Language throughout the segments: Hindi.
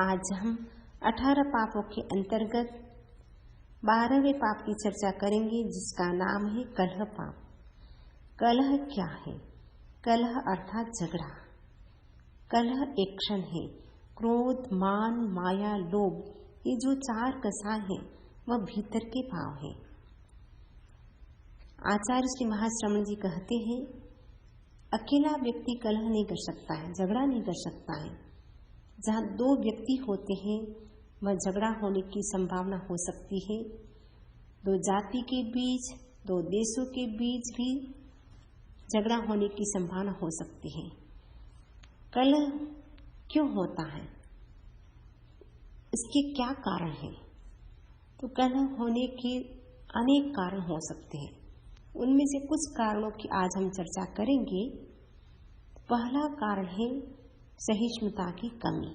आज हम 18 पापों के अंतर्गत 12वें पाप की चर्चा करेंगे, जिसका नाम है कलह पाप। कलह क्या है? कलह अर्थात झगड़ा। कलह एक क्षण है। क्रोध, मान, माया, लोभ, ये जो चार कसाय हैं वह भीतर के भाव हैं। आचार्य श्री महाश्रमण जी कहते हैं, अकेला व्यक्ति कलह नहीं कर सकता है, झगड़ा नहीं कर सकता है। जहाँ दो व्यक्ति होते हैं वह झगड़ा होने की संभावना हो सकती है। दो जाति के बीच, दो देशों के बीच भी झगड़ा होने की संभावना हो सकती है। कलह क्यों होता है? इसके क्या कारण है? तो कलह होने के अनेक कारण हो सकते हैं। उनमें से कुछ कारणों की आज हम चर्चा करेंगे। पहला कारण है सहिष्णुता की कमी।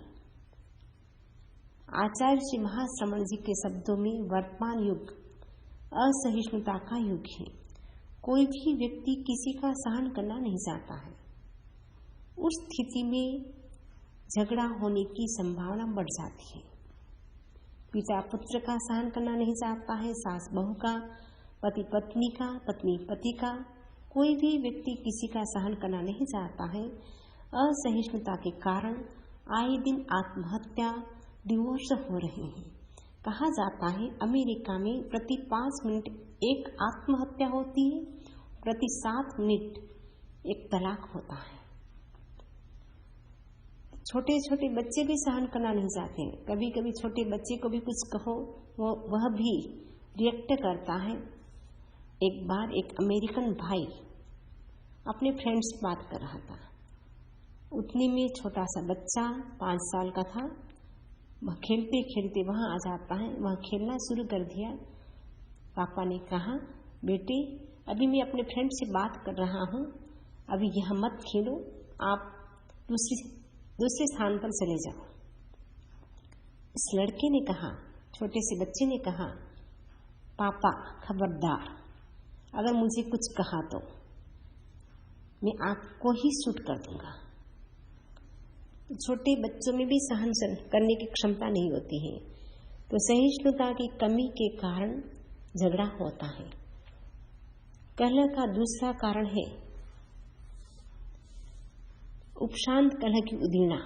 आचार्य श्री महाश्रमण जी के शब्दों में वर्तमान युग असहिष्णुता का युग है। कोई भी व्यक्ति किसी का सहन करना नहीं चाहता है। उस स्थिति में झगड़ा होने की संभावना बढ़ जाती है। पिता पुत्र का सहन करना नहीं चाहता है, सास बहू का, पति पत्नी का, पत्नी पति का, कोई भी व्यक्ति किसी का सहन करना नहीं चाहता है। असहिष्णुता के कारण आए दिन आत्महत्या, डिवोर्स हो रहे हैं। कहा जाता है अमेरिका में प्रति 5 मिनट एक आत्महत्या होती है, प्रति 7 मिनट एक तलाक होता है। छोटे छोटे बच्चे भी सहन करना नहीं चाहते हैं। कभी कभी छोटे बच्चे को भी कुछ कहो वह भी रिएक्ट करता है। एक बार एक अमेरिकन भाई अपने फ्रेंड से बात कर रहा था। उतने में छोटा सा बच्चा 5 साल का था। वह खेलते खेलते वहाँ आ जाता है। वह खेलना शुरू कर दिया। पापा ने कहा, बेटे अभी मैं अपने फ्रेंड से बात कर रहा हूँ, अभी यहाँ मत खेलो, आप दूसरे स्थान पर चले जाओ। इस लड़के ने कहा, छोटे से बच्चे ने कहा, पापा खबरदार, अगर मुझे कुछ कहा तो मैं आपको ही शूट कर दूंगा। छोटे बच्चों में भी सहन करने की क्षमता नहीं होती है। तो सहिष्णुता की कमी के कारण झगड़ा होता है। कलह का दूसरा कारण है उपशांत कलह की उदीना।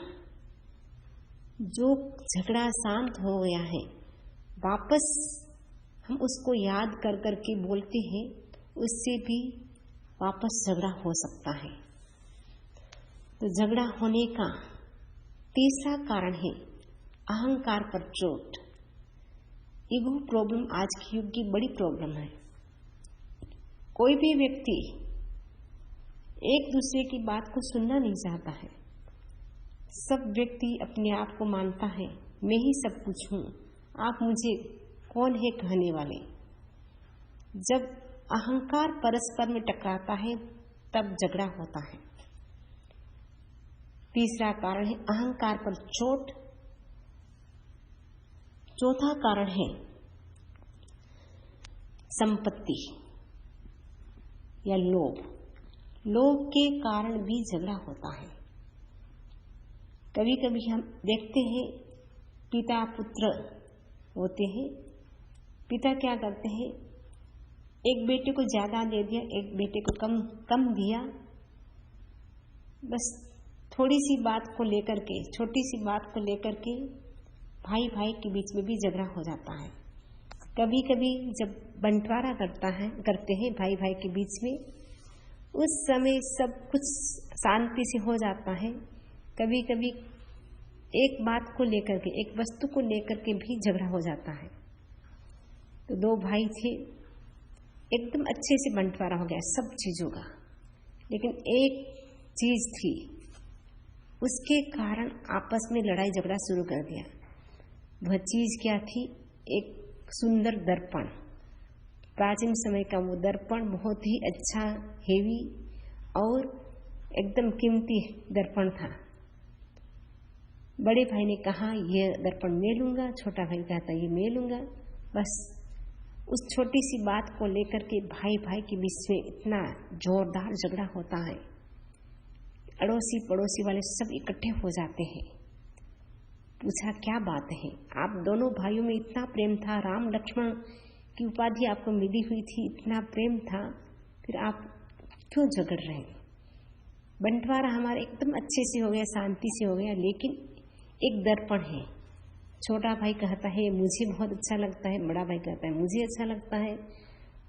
जो झगड़ा शांत हो गया है, वापस हम उसको याद कर करके बोलते हैं, उससे भी वापस झगड़ा हो सकता है। तो झगड़ा होने का तीसरा कारण है अहंकार पर चोट। ईगो प्रॉब्लम आज के युग की बड़ी प्रॉब्लम है। कोई भी व्यक्ति एक दूसरे की बात को सुनना नहीं चाहता है। सब व्यक्ति अपने आप को मानता है, मैं ही सब कुछ हूँ, आप मुझे कौन है कहने वाले। जब अहंकार परस्पर में टकराता है तब झगड़ा होता है। तीसरा कारण है अहंकार पर चोट। चौथा कारण है संपत्ति या लोभ। लोभ के कारण भी झगड़ा होता है। कभी कभी हम देखते हैं पिता पुत्र होते हैं। पिता क्या करते हैं, एक बेटे को ज्यादा दे दिया, एक बेटे को कम दिया। बस थोड़ी सी बात को लेकर के, छोटी सी बात को लेकर के भाई भाई के बीच में भी झगड़ा हो जाता है। कभी कभी जब बंटवारा करते हैं भाई भाई के बीच में, उस समय सब कुछ शांति से हो जाता है। कभी कभी एक बात को लेकर के, एक वस्तु को लेकर के भी झगड़ा हो जाता है। तो 2 भाई थे, एकदम अच्छे से बंटवारा हो गया सब चीजों का, लेकिन एक चीज थी, उसके कारण आपस में लड़ाई झगड़ा शुरू कर दिया। वह चीज क्या थी? एक सुंदर दर्पण। प्राचीन समय का वो दर्पण बहुत ही अच्छा, हेवी और एकदम कीमती दर्पण था। बड़े भाई ने कहा ये दर्पण मैं लूंगा, छोटा भाई कहता ये मैं लूंगा। बस उस छोटी सी बात को लेकर के भाई भाई के बीच में इतना जोरदार झगड़ा होता है। अड़ोसी पड़ोसी वाले सब इकट्ठे हो जाते हैं। पूछा क्या बात है, आप दोनों भाइयों में इतना प्रेम था, राम लक्ष्मण की उपाधि आपको मिली हुई थी, इतना प्रेम था, फिर आप क्यों झगड़ रहे हैं। बंटवारा हमारा एकदम अच्छे से हो गया, शांति से हो गया, लेकिन एक दर्पण है। छोटा भाई कहता है मुझे बहुत अच्छा लगता है, बड़ा भाई कहता है मुझे अच्छा लगता है।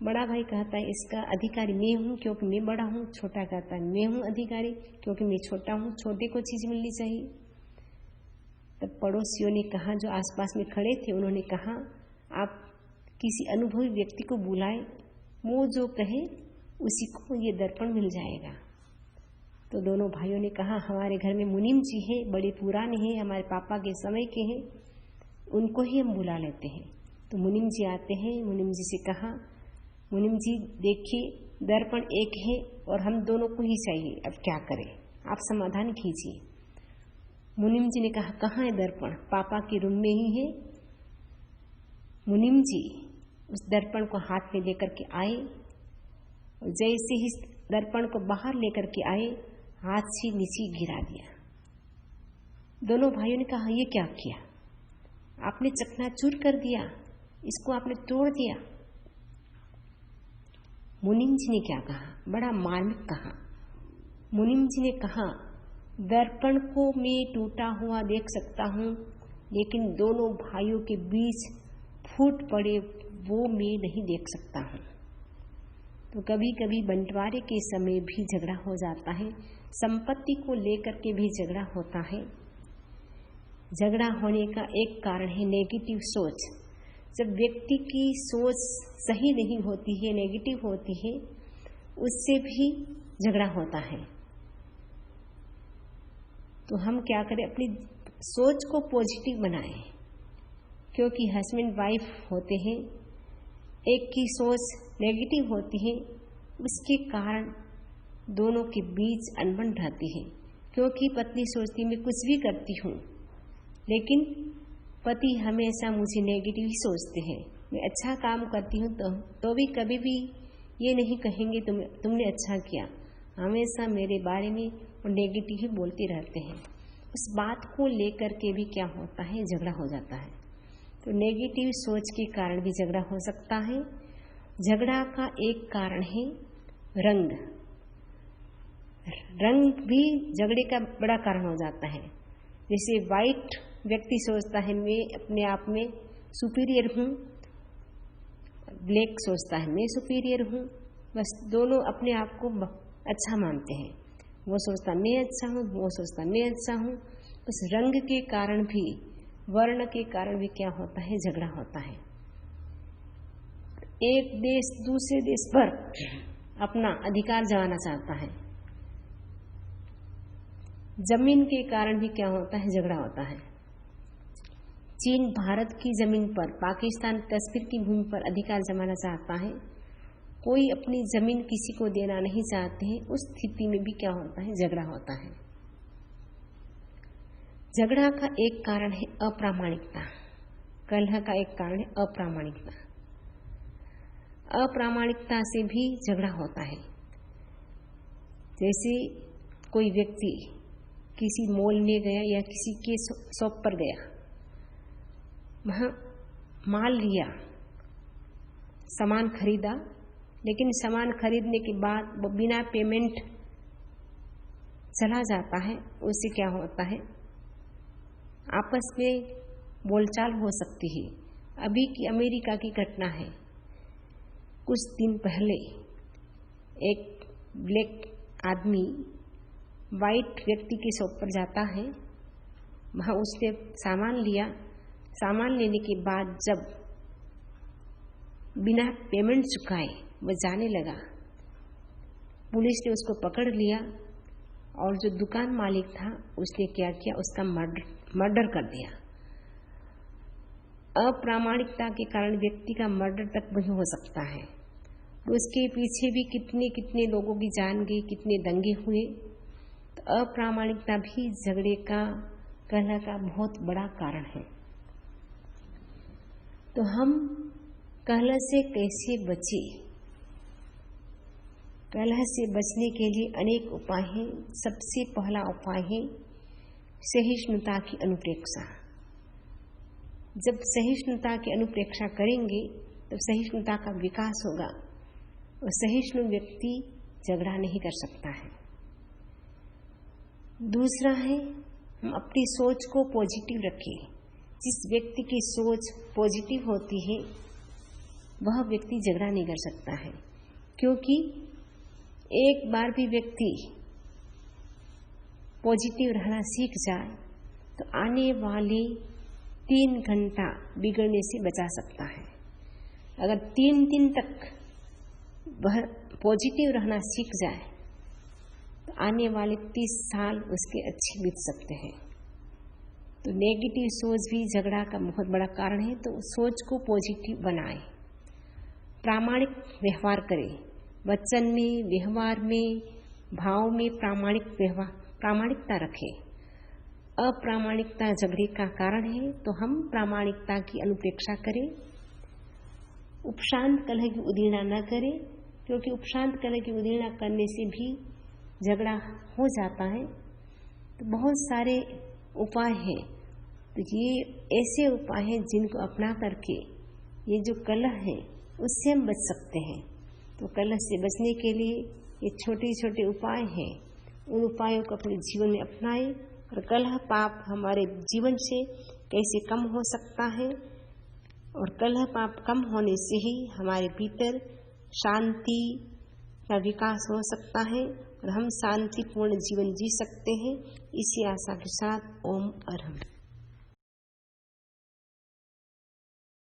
बड़ा भाई कहता है इसका अधिकारी मैं हूँ क्योंकि मैं बड़ा हूँ। छोटा कहता है मैं हूँ अधिकारी क्योंकि मैं छोटा हूँ, छोटे को चीज मिलनी चाहिए। तब पड़ोसियों ने कहा, जो आसपास में खड़े थे, उन्होंने कहा आप किसी अनुभवी व्यक्ति को बुलाए, वो जो कहे उसी को ये दर्पण मिल जाएगा। तो दोनों भाइयों ने कहा हमारे घर में मुनीम जी हैं, बड़े पुराने हैं, हमारे पापा के समय के हैं, उनको ही हम बुला लेते हैं। तो मुनीम जी आते हैं। मुनीम जी से कहा, मुनीम जी देखिए दर्पण एक है और हम दोनों को ही चाहिए, अब क्या करें, आप समाधान कीजिए। मुनीम जी ने कहा कहाँ है दर्पण, पापा के रूम में ही है। मुनीम जी उस दर्पण को हाथ में लेकर के आए, और जैसे ही दर्पण को बाहर लेकर के आए, हाथ से नीचे गिरा दिया। दोनों भाइयों ने कहा ये क्या किया, आपने चकनाचूर कर दिया, इसको आपने तोड़ दिया। मुनीम जी ने क्या कहा, बड़ा मार्मिक कहा। मुनीम जी ने कहा दर्पण को मैं टूटा हुआ देख सकता हूँ, लेकिन दोनों भाइयों के बीच फूट पड़े वो मैं नहीं देख सकता हूँ। तो कभी कभी बंटवारे के समय भी झगड़ा हो जाता है, संपत्ति को लेकर के भी झगड़ा होता है। झगड़ा होने का एक कारण है नेगेटिव सोच। जब व्यक्ति की सोच सही नहीं होती है, नेगेटिव होती है, उससे भी झगड़ा होता है। तो हम क्या करें, अपनी सोच को पॉजिटिव बनाएं, क्योंकि हस्बैंड वाइफ होते हैं, एक की सोच नेगेटिव होती है, उसके कारण दोनों के बीच अनबन रहती है। क्योंकि पत्नी सोचती मैं कुछ भी करती हूँ, लेकिन पति हमेशा मुझे नेगेटिव ही सोचते हैं। मैं अच्छा काम करती हूँ तो भी कभी भी ये नहीं कहेंगे तुमने अच्छा किया, हमेशा मेरे बारे में वो नेगेटिव ही बोलते रहते हैं। उस बात को लेकर के भी क्या होता है, झगड़ा हो जाता है। तो नेगेटिव सोच के कारण भी झगड़ा हो सकता है। झगड़ा का एक कारण है रंग। रंग भी झगड़े का बड़ा कारण हो जाता है। जैसे वाइट व्यक्ति सोचता है मैं अपने आप में सुपीरियर हूँ, ब्लैक सोचता है मैं सुपीरियर हूँ। बस दोनों अपने आप को अच्छा मानते हैं, वो सोचता मैं अच्छा हूँ, वो सोचता मैं अच्छा हूँ। उस रंग के कारण भी, वर्ण के कारण भी क्या होता है, झगड़ा होता है। एक देश दूसरे देश पर अपना अधिकार जमाना चाहता है। जमीन के कारण भी क्या होता है, झगड़ा होता है। चीन भारत की जमीन पर, पाकिस्तान कश्मीर की भूमि पर अधिकार जमाना चाहता है। कोई अपनी जमीन किसी को देना नहीं चाहते हैं। उस स्थिति में भी क्या होता है, झगड़ा होता है। झगड़ा का एक कारण है अप्रामाणिकता। कलह का एक कारण है अप्रामाणिकता। अप्रामाणिकता से भी झगड़ा होता है। जैसे कोई व्यक्ति किसी मॉल में गया या किसी के शॉप पर गया, वहाँ माल लिया, सामान खरीदा, लेकिन सामान खरीदने के बाद वो बिना पेमेंट चला जाता है। उससे क्या होता है, आपस में बोलचाल हो सकती है। अभी की अमेरिका की घटना है। कुछ दिन पहले एक ब्लैक आदमी वाइट व्यक्ति के शॉप पर जाता है, वहाँ उसने सामान लिया। सामान लेने के बाद जब बिना पेमेंट चुकाए वह जाने लगा, पुलिस ने उसको पकड़ लिया और जो दुकान मालिक था उसने क्या किया, उसका मर्डर कर दिया। अप्रामाणिकता के कारण व्यक्ति का मर्डर तक भी हो सकता है। उसके पीछे भी कितने कितने लोगों की जान गई, कितने दंगे हुए। तो अप्रामाणिकता भी झगड़े का, कलह का बहुत बड़ा कारण है। तो हम कलह से कैसे बचे? कलह से बचने के लिए अनेक उपाय हैं। सबसे पहला उपाय है सहिष्णुता की अनुप्रेक्षा। जब सहिष्णुता की अनुप्रेक्षा करेंगे तब सहिष्णुता का विकास होगा और सहिष्णु व्यक्ति झगड़ा नहीं कर सकता है। दूसरा है, हम अपनी सोच को पॉजिटिव रखें। जिस व्यक्ति की सोच पॉजिटिव होती है वह व्यक्ति झगड़ा नहीं कर सकता है, क्योंकि एक बार भी व्यक्ति पॉजिटिव रहना सीख जाए तो आने वाले 3 घंटा बिगड़ने से बचा सकता है। अगर 3 दिन तक वह पॉजिटिव रहना सीख जाए तो आने वाले 30 साल उसके अच्छे बीत सकते हैं। तो नेगेटिव सोच भी झगड़ा का बहुत बड़ा कारण है। तो सोच को पॉजिटिव बनाएं, प्रामाणिक व्यवहार करें, वचन में, व्यवहार में, भाव में प्रामाणिकता रखें। अप्रामाणिकता झगड़े का कारण है, तो हम प्रामाणिकता की अनुप्रेक्षा करें। उपशांत कलह की उदीर्णा न करें, क्योंकि उपशांत कलह की उदीर्णा करने से भी झगड़ा हो जाता है। तो बहुत सारे उपाय हैं, तो ये ऐसे उपाय हैं जिनको अपना करके ये जो कलह है उससे हम बच सकते हैं। तो कलह से बचने के लिए ये छोटे छोटे उपाय हैं, उन उपायों को अपने जीवन में अपनाएं और कलह पाप हमारे जीवन से कैसे कम हो सकता है। और कलह पाप कम होने से ही हमारे भीतर शांति का विकास हो सकता है और हम शांतिपूर्ण जीवन जी सकते हैं। इसी आशा के साथ ओम अरहम।